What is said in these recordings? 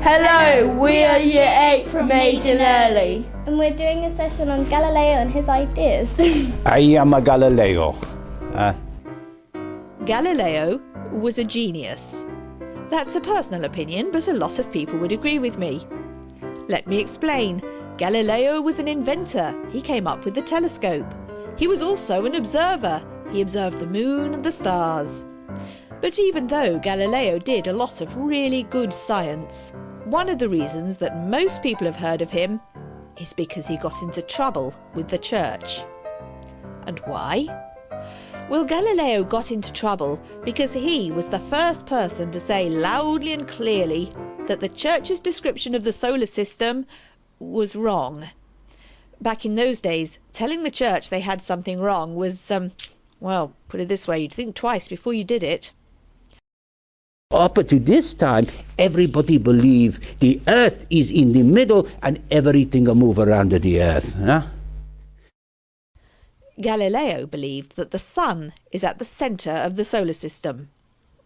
Hello, we are Year 8 from Maiden Early. And we're doing a session on Galileo and his ideas. I am a Galileo. Galileo was a genius. That's a personal opinion, but a lot of people would agree with me. Let me explain. Galileo was an inventor. He came up with the telescope. He was also an observer. He observed the moon and the stars. But even though Galileo did a lot of really good science, one of the reasons that most people have heard of him is because he got into trouble with the church. And why? Well, Galileo got into trouble because he was the first person to say loudly and clearly that the church's description of the solar system was wrong. Back in those days, telling the church they had something wrong was, well, put it this way, you'd think twice before you did it. Up to this time, everybody believed the earth is in the middle and everything will move around the earth. Huh? Galileo believed that the sun is at the centre of the solar system.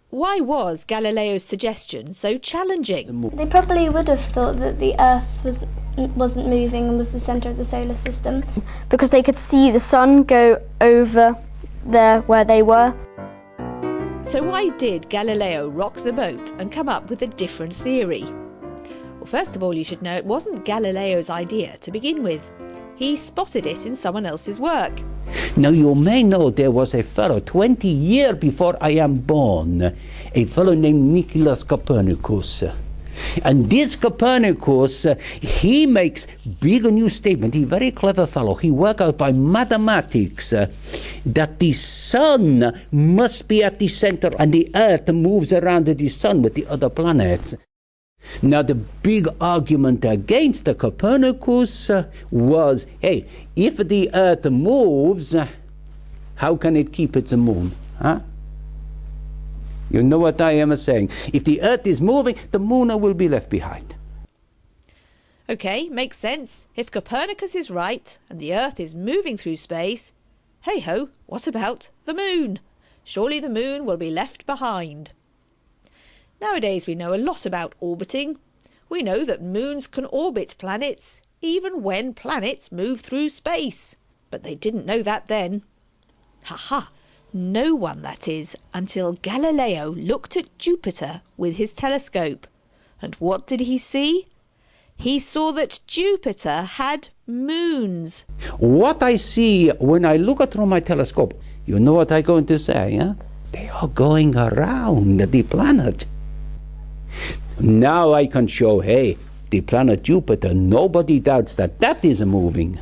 Why was Galileo's suggestion so challenging? They probably would have thought that the Earth wasn't moving and was the centre of the solar system. Because they could see the sun go over there where they were. So why did Galileo rock the boat and come up with a different theory? Well, first of all, you should know it wasn't Galileo's idea to begin with. He spotted it in someone else's work. Now, you may know there was a fellow 20 years before I am born, a fellow named Nicholas Copernicus. And this Copernicus, he makes big new statement. He's a very clever fellow. He worked out by mathematics that the sun must be at the center and the earth moves around the sun with the other planets. Now, the big argument against the Copernicus was, hey, if the earth moves, how can it keep its moon? Huh? You know what I am saying. If the earth is moving, the moon will be left behind. OK, makes sense. If Copernicus is right and the earth is moving through space, hey-ho, what about the moon? Surely the moon will be left behind. Nowadays we know a lot about orbiting. We know that moons can orbit planets, even when planets move through space. But they didn't know that then. Ha-ha! No one, that is, until Galileo looked at Jupiter with his telescope. And what did he see? He saw that Jupiter had moons. What I see when I look through my telescope, you know what I'm going to say, huh? They are going around the planet. Now I can show, hey, the planet Jupiter, nobody doubts that that is moving.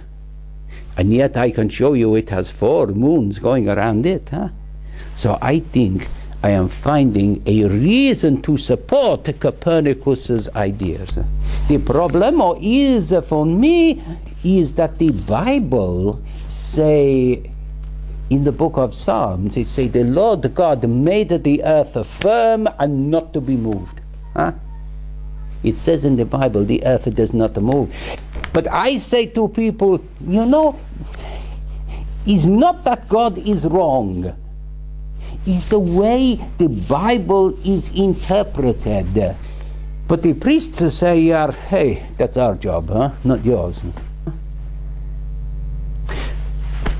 And yet I can show you it has 4 moons going around it. Huh? So I think I am finding a reason to support Copernicus's ideas. The problem is, for me, is that the Bible say, in the book of Psalms, it say the Lord God made the earth firm and not to be moved. Huh? It says in the Bible the earth does not move. But I say to people, you know, it's not that God is wrong. It's the way the Bible is interpreted. But the priests say, hey, that's our job, huh? Not yours.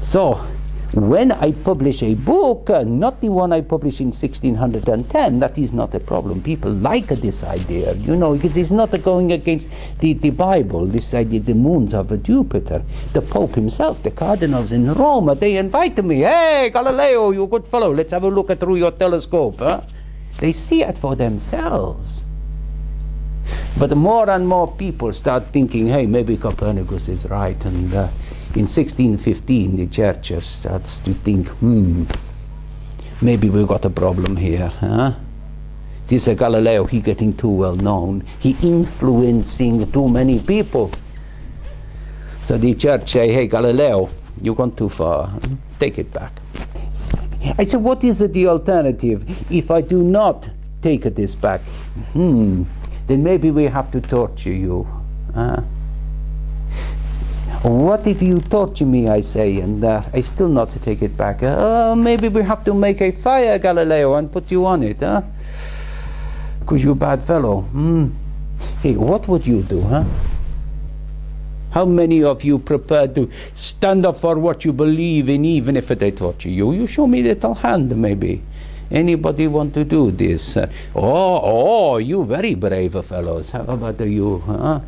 So, when I publish a book, not the one I published in 1610, that is not a problem. People like this idea, you know, because it's not going against the Bible, this idea, the moons of Jupiter. The Pope himself, the cardinals in Rome, they invite me, hey, Galileo, you good fellow, let's have a look through your telescope. Huh? They see it for themselves. But more and more people start thinking, hey, maybe Copernicus is right, and in 1615, the church starts to think, maybe we got a problem here. Huh? This Galileo, he getting too well known. He influencing too many people. So the church say, hey, Galileo, you gone too far. Take it back. I said, what is the alternative? If I do not take this back, then maybe we have to torture you. What if you torture me, I say, and I still not to take it back? Maybe we have to make a fire, Galileo, and put you on it, huh? Because you're a bad fellow. Hey, what would you do, huh? How many of you prepared to stand up for what you believe in, even if they torture you? You show me a little hand, maybe. Anybody want to do this? You very brave fellows. How about you, huh?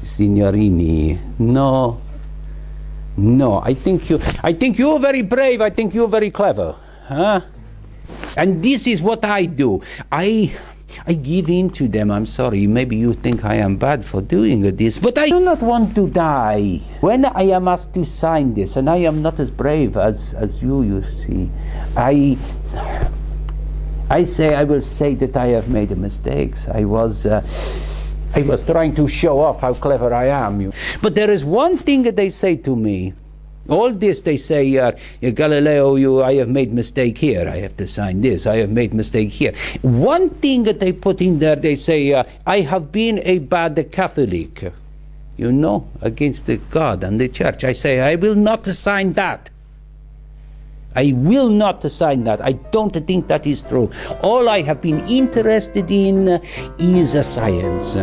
Signorini? No. I think you're very brave. I think you're very clever, huh? And this is what I do. I give in to them. I'm sorry. Maybe you think I am bad for doing this, but I do not want to die. When I am asked to sign this, and I am not as brave as you see, I will say that I have made mistakes. I was trying to show off how clever I am. But there is one thing that they say to me. All this they say, Galileo, I have made mistake here. I have to sign this. I have made mistake here. One thing that they put in there, they say, I have been a bad Catholic, against God and the Church. I say, I will not sign that. I will not sign that. I don't think that is true. All I have been interested in is science.